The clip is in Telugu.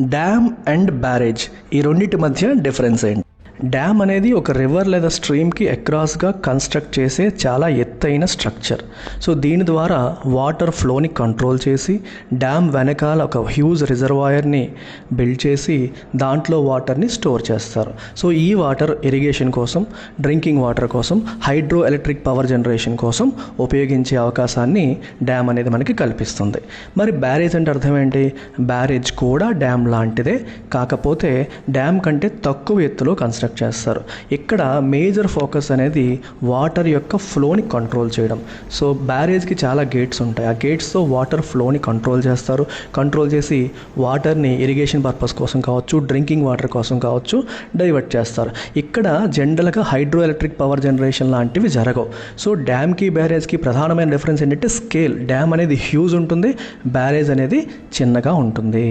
డ్యామ్ అండ్ బ్యారేజ్ ఈ రెండింటి మధ్య డిఫరెన్స్ ఏంటి? డ్యామ్ అనేది ఒక రివర్ లేదా స్ట్రీమ్కి అక్రాస్గా కన్స్ట్రక్ట్ చేసే చాలా ఎత్తైన స్ట్రక్చర్. సో దీని ద్వారా వాటర్ ఫ్లోని కంట్రోల్ చేసి డ్యామ్ వెనకాల ఒక హ్యూజ్ రిజర్వాయర్ని బిల్డ్ చేసి దాంట్లో వాటర్ని స్టోర్ చేస్తారు. సో ఈ వాటర్ ఇరిగేషన్ కోసం, డ్రింకింగ్ వాటర్ కోసం, హైడ్రో ఎలక్ట్రిక్ పవర్ జనరేషన్ కోసం ఉపయోగించే అవకాశాన్ని డ్యామ్ అనేది మనకి కల్పిస్తుంది. మరి బ్యారేజ్ అంటే అర్థం ఏంటి? బ్యారేజ్ కూడా డ్యామ్ లాంటిదే, కాకపోతే డ్యామ్ కంటే తక్కువ ఎత్తులో కన్స్ట్రక్ట్ చేస్తారు. ఇక్కడ మేజర్ ఫోకస్ అనేది వాటర్ యొక్క ఫ్లోని కంట్రోల్ చేయడం. సో బ్యారేజ్కి చాలా గేట్స్ ఉంటాయి. ఆ గేట్స్తో వాటర్ ఫ్లోని కంట్రోల్ చేస్తారు. కంట్రోల్ చేసి వాటర్ని ఇరిగేషన్ పర్పస్ కోసం కావచ్చు, డ్రింకింగ్ వాటర్ కోసం కావచ్చు డైవర్ట్ చేస్తారు. ఇక్కడ జనరల్గా హైడ్రో ఎలక్ట్రిక్ పవర్ జనరేషన్ లాంటివి జరగవు. సో డ్యామ్కి బ్యారేజ్కి ప్రధానమైన డిఫరెన్స్ ఏంటంటే స్కేల్. డ్యామ్ అనేది హ్యూజ్ ఉంటుంది, బ్యారేజ్ అనేది చిన్నగా ఉంటుంది.